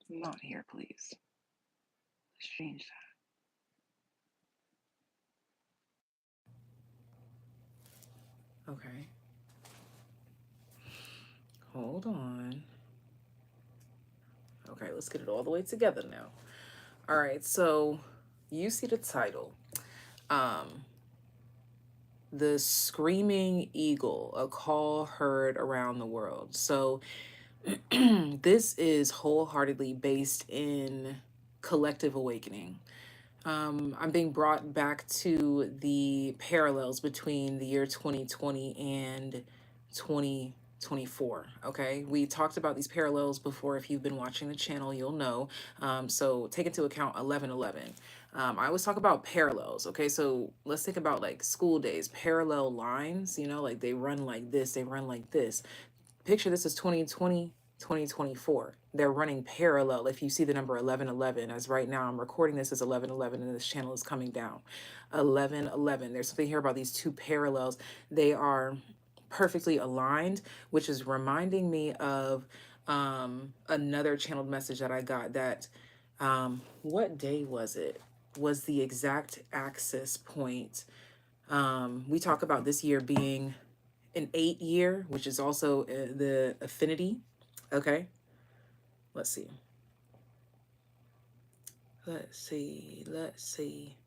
Not here, please. Let's change that. Okay. Hold on. Okay, let's get it all the way together now. All right, so you see the title. The Screaming Eagle, a call heard around the world. So this is wholeheartedly based in collective awakening. I'm being brought back to the parallels between the year 2020 and 2024. Okay, we talked about these parallels before. If you've been watching the channel, you'll know. So take into account 11/11. I always talk about parallels. Okay, so let's think about like school days, parallel lines. You know, like they run like this, they run like this. Picture this as 2020, 2024. They're running parallel. If you see the number 11/11, as right now I'm recording this as 11/11 and this channel is coming down. 11/11. There's something here about these two parallels. They are perfectly aligned, which is reminding me of another channeled message that I got that what day was it? Was the exact axis point. We talk about this year being an 8 year, which is also the affinity. Okay, let's see. Let's see.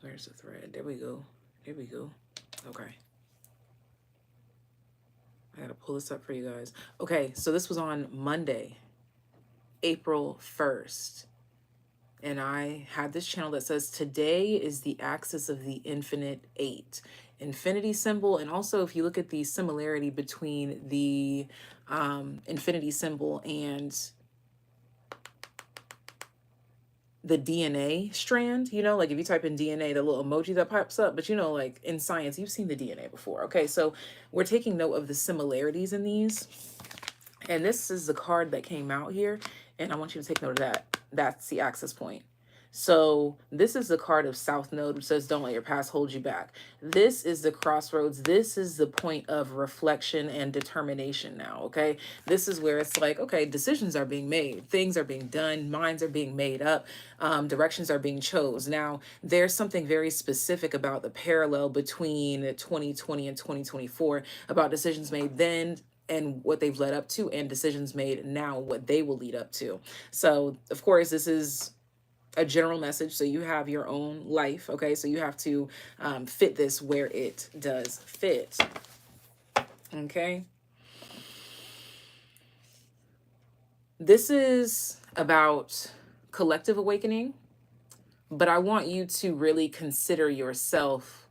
Where's the thread? There we go. There we go. Okay. I gotta pull this up for you guys. Okay, so this was on Monday, April 1st. And I had this channel that says today is the axis of the infinite 8. Infinity symbol, and also if you look at the similarity between the infinity symbol and the DNA strand, you know, like if you type in DNA, the little emoji that pops up, but you know, like in science, you've seen the DNA before. Okay, so we're taking note of the similarities in these. And this is the card that came out here, and I want you to take note of that. That's the access point. So this is the card of South Node, which says, don't let your past hold you back. This is the crossroads. This is the point of reflection and determination now, okay? This is where it's like, okay, decisions are being made. Things are being done. Minds are being made up. Directions are being chose. Now, there's something very specific about the parallel between 2020 and 2024 about decisions made then and what they've led up to, and decisions made now, what they will lead up to. So, of course, this is a general message, so you have your own life, okay? So you have to fit this where it does fit, okay? This is about collective awakening, but I want you to really consider yourself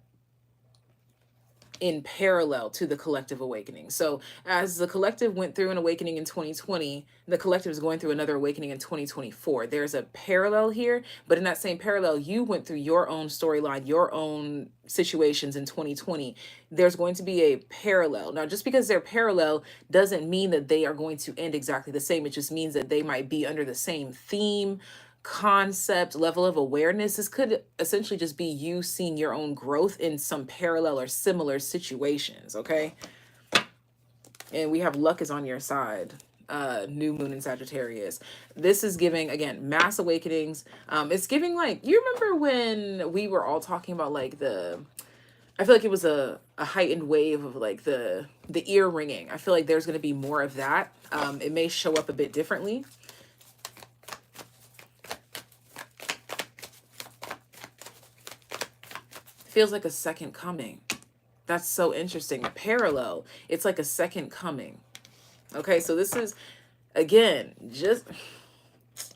in parallel to the collective awakening. So as the collective went through an awakening in 2020, the collective is going through another awakening in 2024. There's a parallel here, but in that same parallel, you went through your own storyline, your own situations in 2020. There's going to be a parallel. Now, just because they're parallel doesn't mean that they are going to end exactly the same. It just means that they might be under the same theme, concept, level of awareness. This could essentially just be you seeing your own growth in some parallel or similar situations, okay? And we have luck is on your side. New moon in Sagittarius. This is giving, again, mass awakenings. It's giving, like, you remember when we were all talking about like I feel like it was a heightened wave of like the ear ringing. I feel like there's going to be more of that. It may show up a bit differently. Feels like a second coming. That's so interesting. Parallel. It's like a second coming. Okay, so this is, again,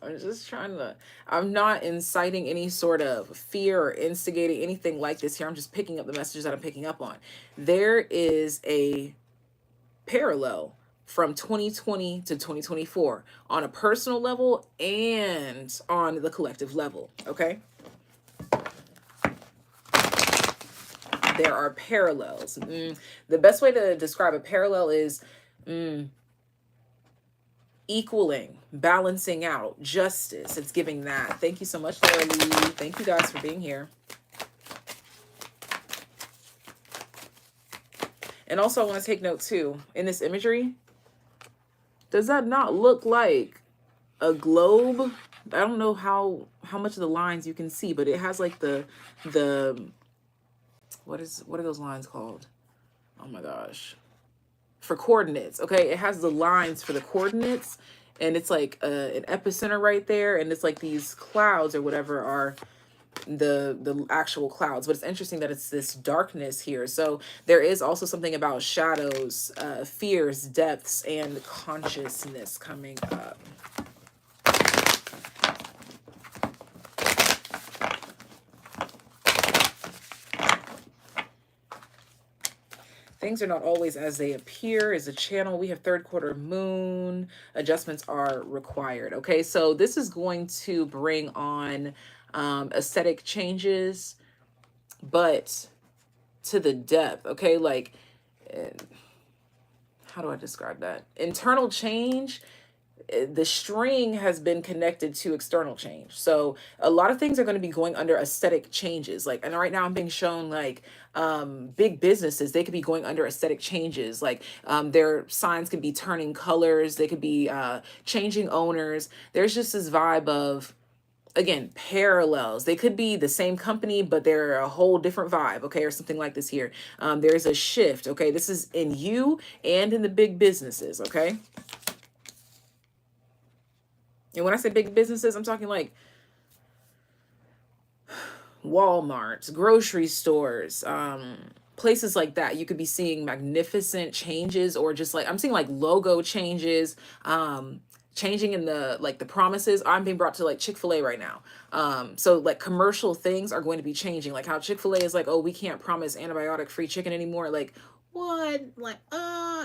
I'm just trying to, I'm not inciting any sort of fear or instigating anything like this here. I'm just picking up the messages that I'm picking up on. There is a parallel from 2020 to 2024 on a personal level and on the collective level, okay? There are parallels. The best way to describe a parallel is equaling, balancing out, justice. It's giving that. Thank you so much, Laura Lee. Thank you guys for being here. And also I want to take note too, in this imagery, does that not look like a globe? I don't know how much of the lines you can see, but it has like the what are those lines called? Oh my gosh. For coordinates, okay? It has the lines for the coordinates, and it's like an epicenter right there, and it's like these clouds or whatever are the actual clouds. But it's interesting that it's this darkness here. So there is also something about shadows, fears, depths, and consciousness coming up. Things are not always as they appear. As a channel, we have third quarter moon. Adjustments are required. Okay, so this is going to bring on aesthetic changes, but to the depth. Okay, like, how do I describe that? Internal change. The string has been connected to external change. So a lot of things are going to be going under aesthetic changes. Like, and right now I'm being shown like big businesses, they could be going under aesthetic changes. Like their signs could be turning colors. They could be changing owners. There's just this vibe of, again, parallels. They could be the same company, but they're a whole different vibe, okay, or something like this here. There's a shift, okay? This is in you and in the big businesses, okay? And when I say big businesses, I'm talking like Walmarts, grocery stores, places like that. You could be seeing magnificent changes, or just like, I'm seeing like logo changes, changing in the, like the promises. I'm being brought to like Chick-fil-A right now. So like commercial things are going to be changing, like how Chick-fil-A is like, oh, we can't promise antibiotic free chicken anymore. Like, what? Like,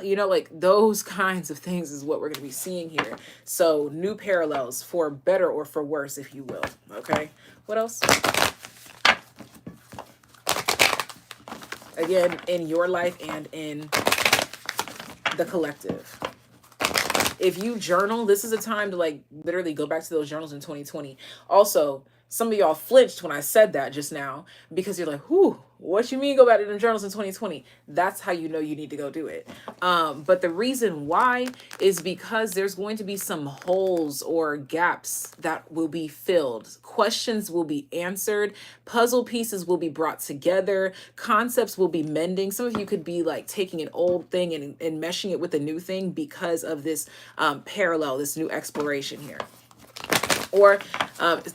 you know, like those kinds of things is what we're going to be seeing here. So new parallels, for better or for worse, if you will. Okay, what else? Again, in your life and in the collective. If you journal, this is a time to like literally go back to those journals in 2020. Also, some of y'all flinched when I said that just now, because you're like, whoo, what you mean go back to the journals in 2020? That's how you know you need to go do it. But the reason why is because there's going to be some holes or gaps that will be filled. Questions will be answered. Puzzle pieces will be brought together. Concepts will be mending. Some of you could be like taking an old thing and meshing it with a new thing because of this parallel, this new exploration here. Or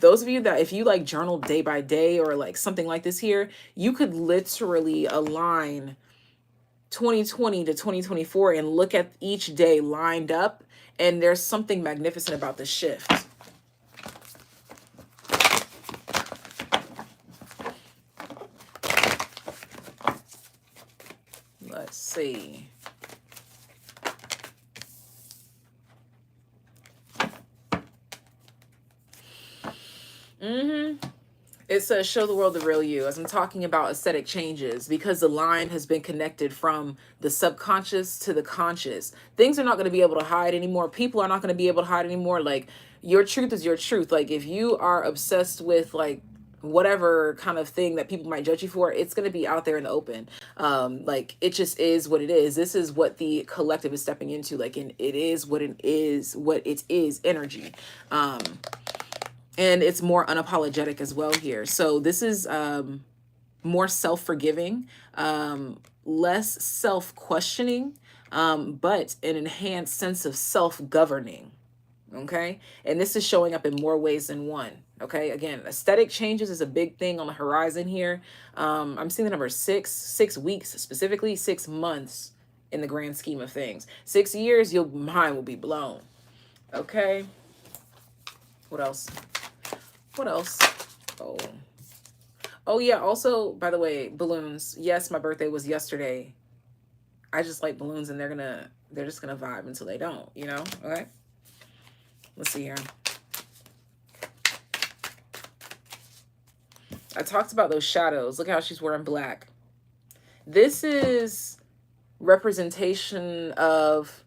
those of you that, if you like journal day by day or like something like this here, you could literally align 2020 to 2024 and look at each day lined up, and there's something magnificent about the shift. Let's see. It says, show the world the real you, as I'm talking about aesthetic changes, because the line has been connected from the subconscious to the conscious. Things are not going to be able to hide anymore. People are not going to be able to hide anymore. Like, your truth is your truth. Like, if you are obsessed with like whatever kind of thing that people might judge you for, it's going to be out there in the open. Like, it just is what it is. This is what the collective is stepping into. Like, and it is what it is energy. And it's more unapologetic as well here. So this is more self-forgiving, less self-questioning, but an enhanced sense of self-governing. Okay. And this is showing up in more ways than one. Okay. Again, aesthetic changes is a big thing on the horizon here. I'm seeing the number 6 weeks, specifically 6 months in the grand scheme of things. 6 years, your mind will be blown. Okay. What else? What else? Oh yeah. Also, by the way, balloons. Yes, my birthday was yesterday. I just like balloons, and they're just gonna vibe until they don't, you know? Okay. Let's see here. I talked about those shadows. Look how she's wearing black. This is representation of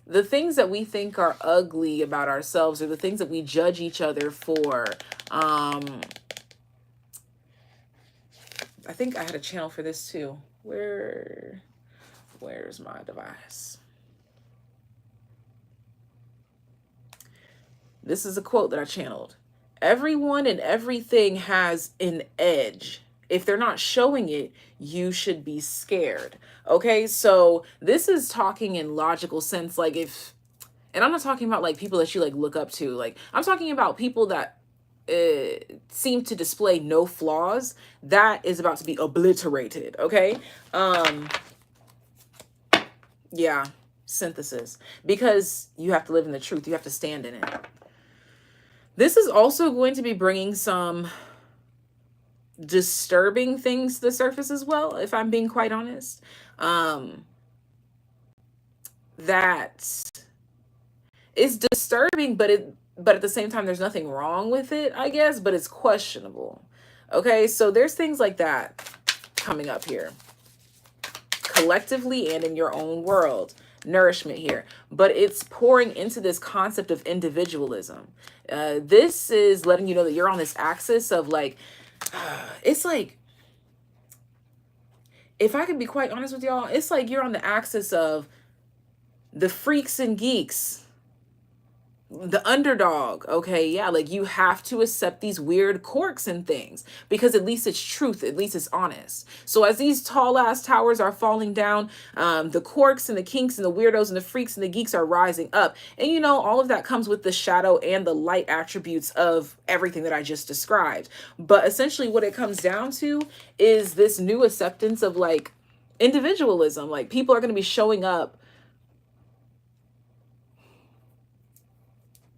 the things that we think are ugly about ourselves, or the things that we judge each other for. I think I had a channel for this too. Where's my device? This is a quote that I channeled. Everyone and everything has an edge. If they're not showing it, you should be scared. Okay, so this is talking in logical sense. Like if, and I'm not talking about like people that you like look up to. Like I'm talking about people that seem to display no flaws. That is about to be obliterated. Okay. Yeah, synthesis. Because you have to live in the truth. You have to stand in it. This is also going to be bringing some disturbing things to the surface as well, if I'm being quite honest. That is disturbing, but at the same time, there's nothing wrong with it, I guess, but it's questionable. Okay, so there's things like that coming up here, collectively and in your own world. Nourishment here, but it's pouring into this concept of individualism. This is letting you know that you're on this axis of like, it's like, if I could be quite honest with y'all, it's like you're on the axis of the freaks and geeks, the underdog. Okay, yeah, like you have to accept these weird quirks and things because at least it's truth, at least it's honest. So as these tall ass towers are falling down, the quirks and the kinks and the weirdos and the freaks and the geeks are rising up, and you know all of that comes with the shadow and the light attributes of everything that I just described. But essentially what it comes down to is this new acceptance of like individualism. Like people are going to be showing up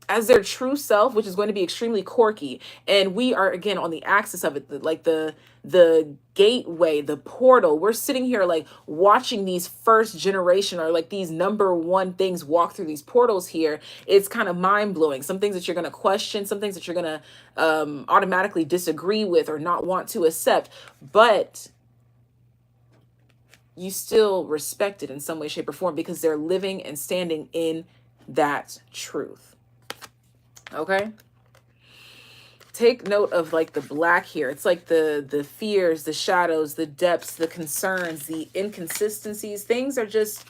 as their true self, which is going to be extremely quirky. And we are again on the axis of it, like the gateway, the portal. We're sitting here like watching these first generation or like these number one things walk through these portals here. It's kind of mind-blowing. Some things that you're going to question, some things that you're going to automatically disagree with or not want to accept, but you still respect it in some way, shape, or form because they're living and standing in that truth. Okay, take note of like the black here. It's like the fears, the shadows, the depths, the concerns, the inconsistencies. Things are just,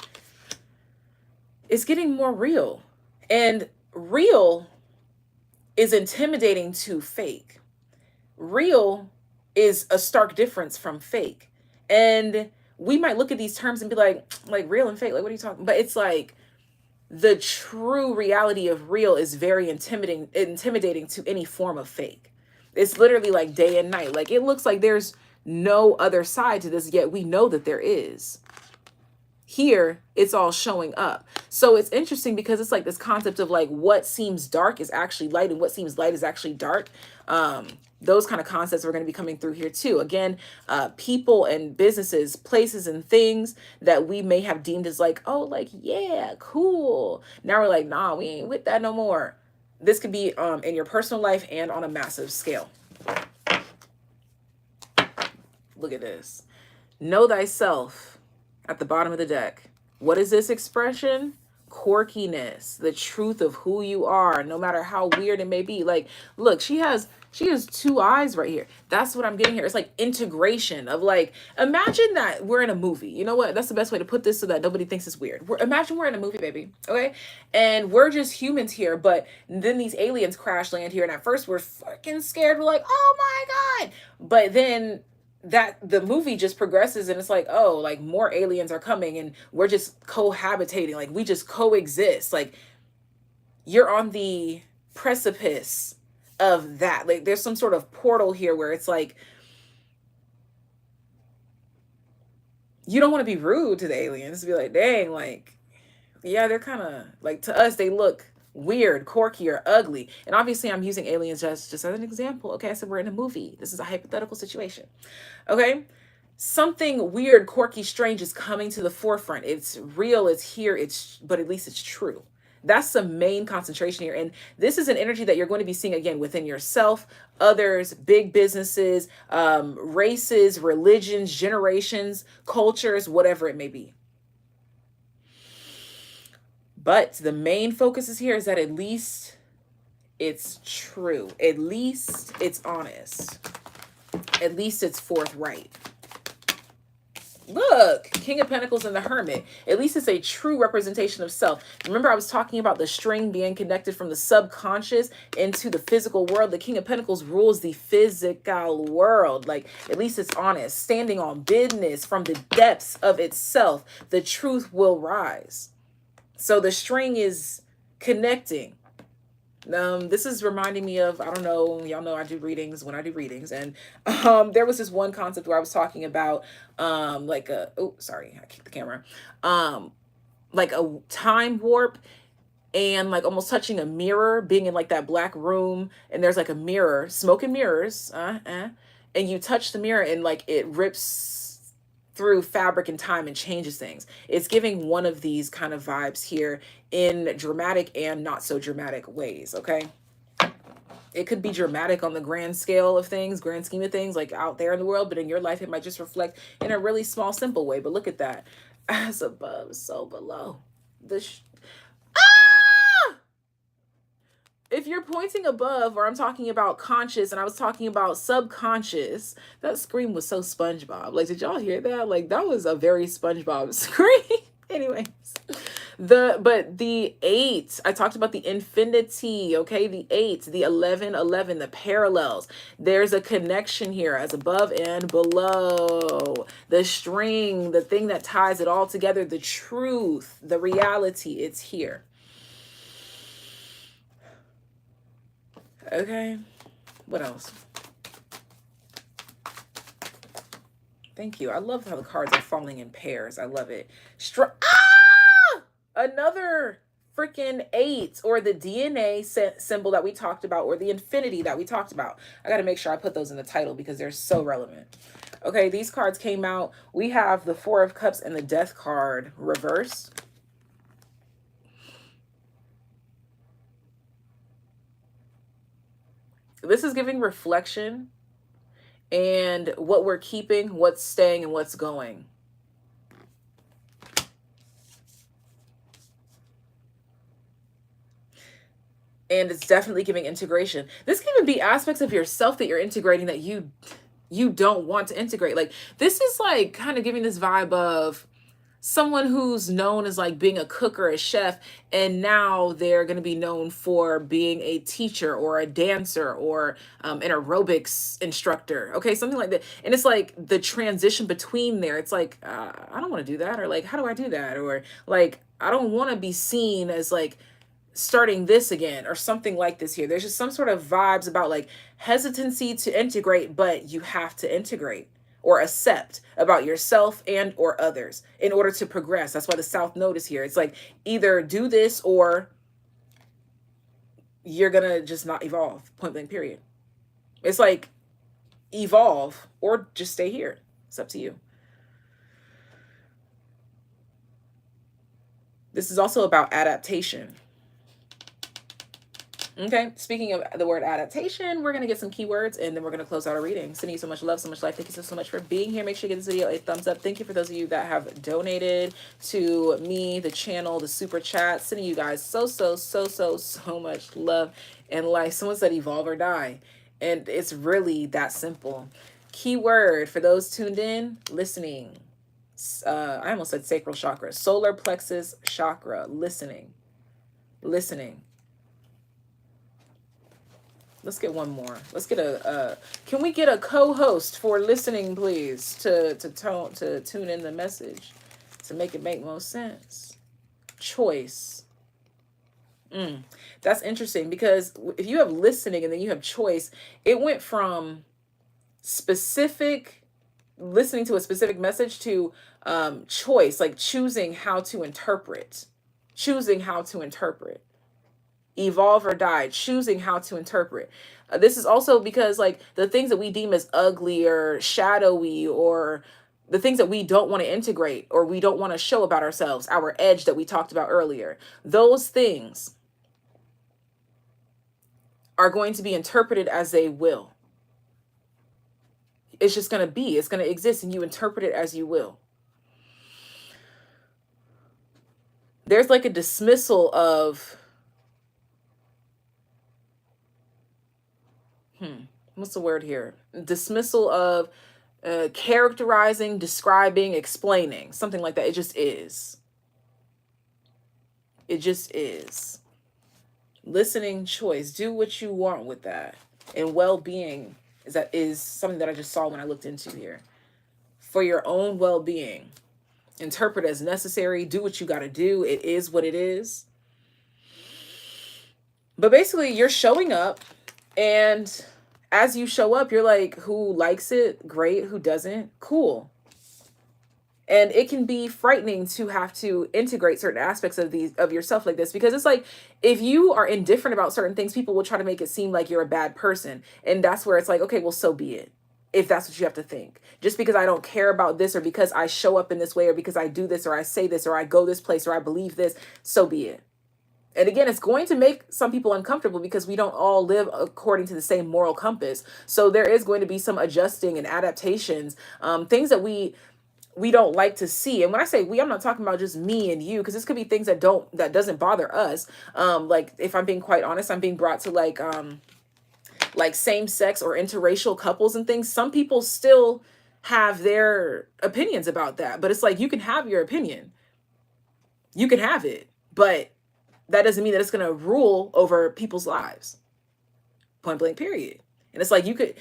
it's getting more real, and real is intimidating to fake. Real is a stark difference from fake. And we might look at these terms and be like real and fake, like what are you talking? But it's like the true reality of real is very intimidating to any form of fake. It's literally like day and night. Like it looks like there's no other side to this, yet we know that there is. Here, it's all showing up. So it's interesting because it's like this concept of like what seems dark is actually light and what seems light is actually dark. Those kind of concepts are going to be coming through here too. Again, people and businesses, places and things that we may have deemed as like, oh, like, yeah, cool. Now we're like, nah, we ain't with that no more. This could be in your personal life and on a massive scale. Look at this. Know thyself at the bottom of the deck. What is this expression? Quirkiness, the truth of who you are, no matter how weird it may be. Like, look, she has two eyes right here. That's what I'm getting here. It's like integration of like, imagine that we're in a movie. You know what? That's the best way to put this so that nobody thinks it's weird. Imagine we're in a movie, baby. Okay. And we're just humans here, but then these aliens crash land here. And at first we're fucking scared. We're like, oh my God. But then that the movie just progresses and it's like, oh, like more aliens are coming and we're just cohabitating. Like we just coexist. Like you're on the precipice of that. Like there's some sort of portal here where it's like, you don't want to be rude to the aliens. Be like, dang, like, yeah, they're kind of like, to us, they look weird, quirky, or ugly. And obviously I'm using aliens just as an example. Okay, I said we're in a movie. This is a hypothetical situation. Okay, something weird, quirky, strange is coming to the forefront. It's real, it's here, but at least it's true. That's the main concentration here. And this is an energy that you're going to be seeing again within yourself, others, big businesses, races, religions, generations, cultures, whatever it may be. But the main focus is here is that at least it's true. At least it's honest. At least it's forthright. Look, King of Pentacles and the Hermit. At least it's a true representation of self. Remember, I was talking about the string being connected from the subconscious into the physical world. The King of Pentacles rules the physical world. Like, at least it's honest. Standing on business from the depths of itself, the truth will rise. So the string is connecting. This is reminding me of, I don't know, y'all know I do readings when I do readings, and there was this one concept where I was talking about like a, oh sorry, I kicked the camera, like a time warp, and like almost touching a mirror, being in like that black room, and there's like a mirror, smoke and mirrors, and you touch the mirror and like it rips through fabric and time and changes things. It's giving one of these kind of vibes here in dramatic and not so dramatic ways, okay? It could be dramatic on the grand scale of things, grand scheme of things, like out there in the world, but in your life, it might just reflect in a really small, simple way. But look at that. As above, so below. If you're pointing above, or I'm talking about conscious and I was talking about subconscious, that scream was so SpongeBob. Like, did y'all hear that? Like, that was a very SpongeBob scream. Anyways, the 8, I talked about the infinity, okay? The 8, the 11, the parallels. There's a connection here as above and below. The string, the thing that ties it all together, the truth, the reality, it's here. Okay, what else? Thank you. I love how the cards are falling in pairs. I love it. Another freaking 8, or the DNA symbol that we talked about, or the infinity that we talked about. I got to make sure I put those in the title because they're so relevant. Okay, these cards came out. We have the 4 of Cups and the Death card reversed. This is giving reflection and what we're keeping, what's staying, and what's going. And it's definitely giving integration. This can even be aspects of yourself that you're integrating that you don't want to integrate. Like, this is like kind of giving this vibe of someone who's known as like being a cook or a chef, and now they're going to be known for being a teacher or a dancer or an aerobics instructor, okay, something like that. And it's like the transition between there, it's like I don't want to do that, or like, how do I do that, or like, I don't want to be seen as like starting this again or something like this here. There's just some sort of vibes about like hesitancy to integrate, but you have to integrate or accept about yourself and or others in order to progress. That's why the South Node is here. It's like either do this or you're gonna just not evolve, point blank period. It's like evolve or just stay here. It's up to you. This is also about adaptation. Okay, speaking of the word adaptation, we're going to get some keywords and then we're going to close out our reading. Sending you so much love, so much life. Thank you so much for being here. Make sure you give this video a thumbs up. Thank you for those of you that have donated to me, the channel, the super chat. Sending you guys so much love and life. Someone said evolve or die. And it's really that simple. Keyword for those tuned in, listening. I almost said sacral chakra. Solar plexus chakra, listening. Listening. Let's get one more. Let's get can we get a co-host for listening, please, to tune in the message, to make it make most sense? Choice. That's interesting, because if you have listening and then you have choice, it went from specific listening to a specific message to choice, like choosing how to interpret. Evolve or die, choosing how to interpret. This is also because like the things that we deem as ugly or shadowy, or the things that we don't want to integrate or we don't want to show about ourselves, our edge that we talked about earlier, those things are going to be interpreted as they will. It's just going to be, it's going to exist, and you interpret it as you will. There's like a dismissal of what's the word here? Dismissal of characterizing, describing, explaining, something like that. It just is. It just is. Listening choice. Do what you want with that. And well-being is something that I just saw when I looked into here. For your own well-being. Interpret as necessary. Do what you got to do. It is what it is. But basically, you're showing up, and as you show up, you're like, who likes it? Great. Who doesn't? Cool. And it can be frightening to have to integrate certain aspects of yourself like this, because it's like, if you are indifferent about certain things, people will try to make it seem like you're a bad person. And that's where it's like, okay, well, so be it. If that's what you have to think. Just because I don't care about this, or because I show up in this way, or because I do this, or I say this, or I go this place, or I believe this, so be it. And again, it's going to make some people uncomfortable because we don't all live according to the same moral compass. So there is going to be some adjusting and adaptations, things that we don't like to see. And when I say we, I'm not talking about just me and you, because this could be things that doesn't bother us. Like, if I'm being quite honest, I'm being brought to like same-sex or interracial couples and things. Some people still have their opinions about that, but it's like, you can have your opinion. You can have it, but that doesn't mean that it's going to rule over people's lives. Point blank, period. And it's like, you could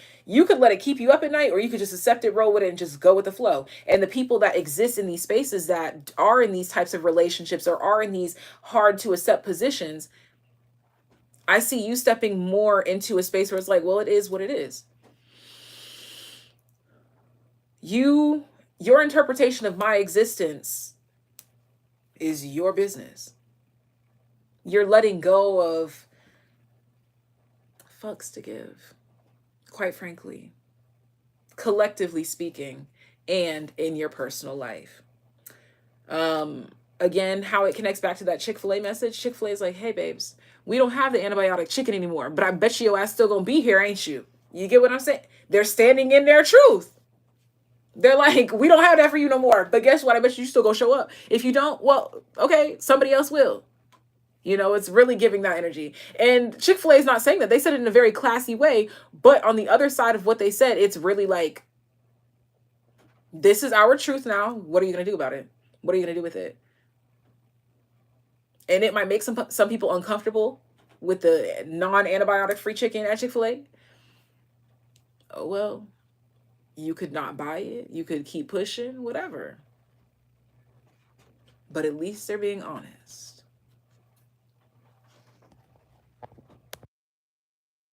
let it keep you up at night, or you could just accept it, roll with it, and just go with the flow. And the people that exist in these spaces, that are in these types of relationships, or are in these hard to accept positions, I see you stepping more into a space where it's like, well, it is what it is. Your interpretation of my existence is your business. You're letting go of fucks to give, quite frankly, collectively speaking, and in your personal life. Again, how it connects back to that Chick-fil-A message. Chick-fil-A is like, hey babes, we don't have the antibiotic chicken anymore, but I bet you your ass still gonna be here, ain't you? You get what I'm saying? They're standing in their truth. They're like, we don't have that for you no more, but guess what? I bet you still gonna show up. If you don't, well, okay, somebody else will. You know, it's really giving that energy. And Chick-fil-A is not saying that. They said it in a very classy way, but on the other side of what they said, it's really like, this is our truth now. What are you going to do about it? What are you going to do with it? And it might make some people uncomfortable with the non-antibiotic free chicken at Chick-fil-A. Oh, well, you could not buy it. You could keep pushing, whatever. But at least they're being honest.